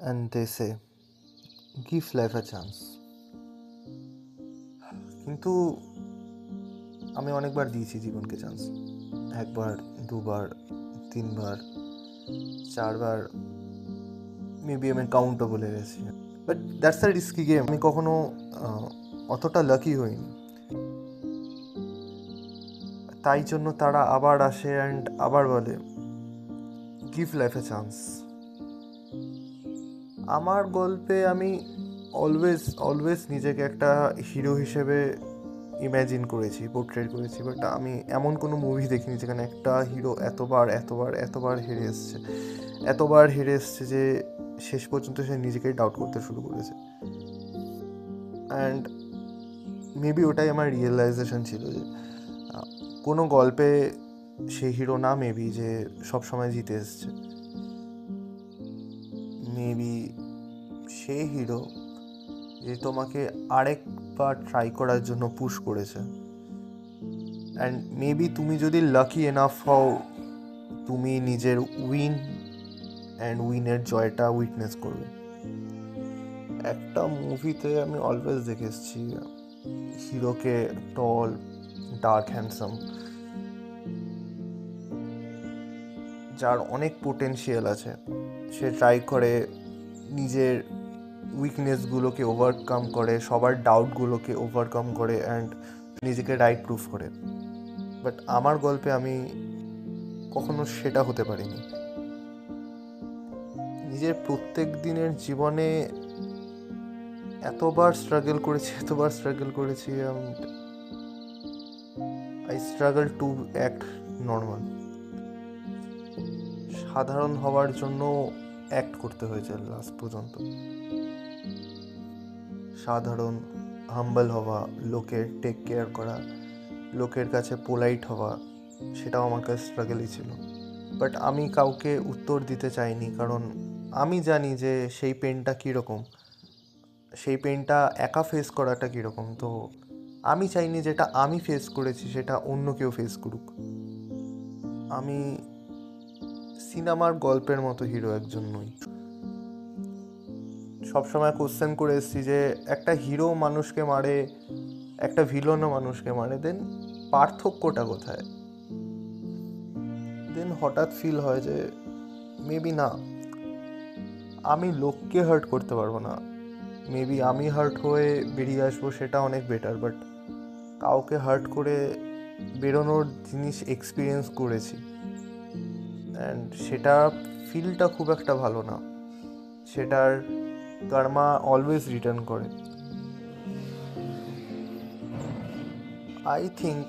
and they say give life a chance. কিন্তু আমি অনেকবার দিয়েছি জীবনকে চান্স। একবার, দুবার, তিনবার, চারবার, মেবি আমি কাউন্টও ভুলে গেছি। But that's a risky game. আমি কখনো অতটা লাকি হইনি, তাই জন্য তারা আবার আসে অ্যান্ড আবার বলে গিভ লাইফ এ চান্স। আমার গল্পে আমি অলওয়েজ নিজেকে একটা হিরো হিসেবে ইম্যাজিন করেছি, পোর্ট্রেট করেছি, বাট আমি এমন কোনো মুভি দেখিনি যেখানে একটা হিরো এতবার হেরে এসছে যে শেষ পর্যন্ত সে নিজেকেই ডাউট করতে শুরু করেছে। অ্যান্ড মেবি ওটাই আমার রিয়েলাইজেশন ছিল যে কোনো গল্পে সেই হিরো না মেবি যে সবসময় জিতে এসছে, মেবি সেই হিরো যে তোমাকে আরেকবার ট্রাই করার জন্য পুশ করেছে। অ্যান্ড মেবি তুমি যদি লাকি এনাফ হও, তুমি নিজের উইনের জয়টা উইটনেস করবে। একটা মুভিতে আমি অলওয়েজ দেখে এসেছি হিরোকে টল, ডার্ক, হ্যান্ডসাম, যার অনেক পোটেনশিয়াল আছে, সে ট্রাই করে নিজের উইকনেসগুলোকে ওভারকাম করে, সবার ডাউটগুলোকে ওভারকাম করে অ্যান্ড নিজেকে রাইট প্রুফ করে। বাট আমার গল্পে আমি কখনো সেটা হতে পারিনি। নিজের প্রত্যেক দিনের জীবনে এতবার স্ট্রাগল করেছি and I struggle to act normal. সাধারণ হওয়ার জন্য অ্যাক্ট করতে হয়েছে লাস্ট পর্যন্ত। সাধারণ, হাম্বল হওয়া, লোকের টেক কেয়ার করা, লোকের কাছে পোলাইট হওয়া, সেটাও আমার কাছে স্ট্রাগলই ছিল। বাট আমি কাউকে উত্তর দিতে চাইনি, কারণ আমি জানি যে সেই পেনটা কীরকম, সেই পেনটা একা ফেস করাটা কীরকম। তো আমি চাইনি যেটা আমি ফেস করেছি সেটা অন্য কেউ ফেস করুক। আমি সিনেমার গল্পের মতো হিরো একজন নই। সবসময় কোশ্চেন করে এসেছি যে একটা হিরো মানুষকে মারে, একটা ভিলনও মানুষকে মারে, দেন পার্থক্যটা কোথায়? দেন হঠাৎ ফিল হয় যে মেবি না, আমি লোককে হার্ট করতে পারবো না, মেবি আমি হার্ট হয়ে বেরিয়ে আসবো, সেটা অনেক বেটার। বাট কাউকে হার্ট করে বেরোনোর জিনিস এক্সপিরিয়েন্স করেছি অ্যান্ড সেটা ফিলটা খুব একটা ভালো না, সেটার কার্মা অলওয়েজ রিটার্ন করে। আই থিঙ্ক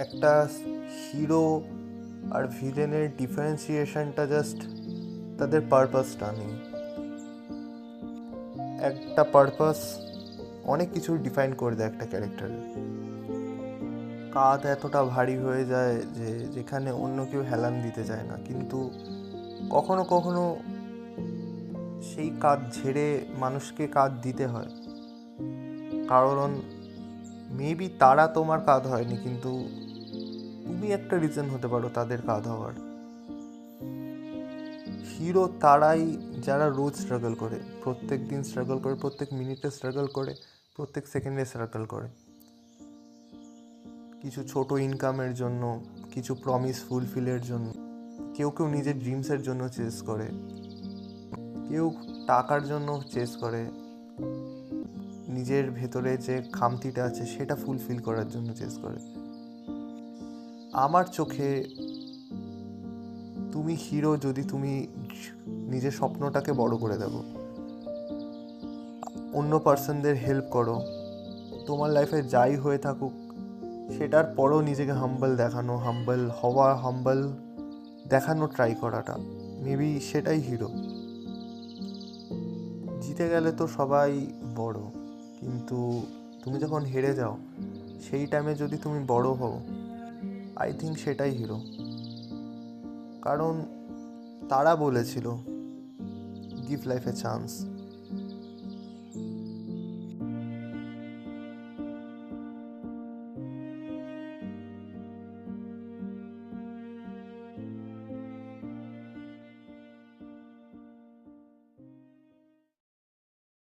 একটা হিরো আর ভিলেনের ডিফারেন্সিয়েশনটা জাস্ট তাদের পারপাসটা নেই। একটা পারপাস অনেক কিছু ডিফাইন করে দেয় একটা ক্যারেক্টারের। কাঁধ এতটা ভারী হয়ে যায় যে যেখানে অন্য কেউ হেলান দিতে চায় না, কিন্তু কখনো কখনো সেই কাঁধ ঝেড়ে মানুষকে কাঁধ দিতে হয়, কারণ মেবি তারা তোমার কাঁধ হয়নি, কিন্তু তুমি একটা রিজন হতে পারো তাদের কাঁধ হওয়ার। হিরো তারাই যারা রোজ স্ট্রাগল করে, প্রত্যেক দিন স্ট্রাগল করে, প্রত্যেক মিনিটে স্ট্রাগল করে, প্রত্যেক সেকেন্ডে স্ট্রাগল করে, কিছু ছোট ইনকামের জন্য, কিছু প্রমিস ফুলফিলের জন্য। কেউ নিজের ড্রিমসের জন্য চেস করে, কেউ টাকার জন্য চেস করে, নিজের ভেতরে যে খামতিটা আছে সেটা ফুলফিল করার জন্য চেস করে। আমার চোখে তুমি হিরো যদি তুমি নিজের স্বপ্নটাকে বড় করে দেবো, অন্য পার্সনদের হেল্প করো, তোমার লাইফে যাই হয়ে থাকুক সেটার পরও নিজেকে হাম্বল দেখানো ট্রাই করাটা, মেবি সেটাই হিরো। জিতে গেলে তো সবাই বড়, কিন্তু তুমি যখন হেরে যাও সেই টাইমে যদি তুমি বড় হও, আই থিঙ্ক সেটাই হিরো। কারণ তারা বলেছিল গিভ লাইফ এ চান্স।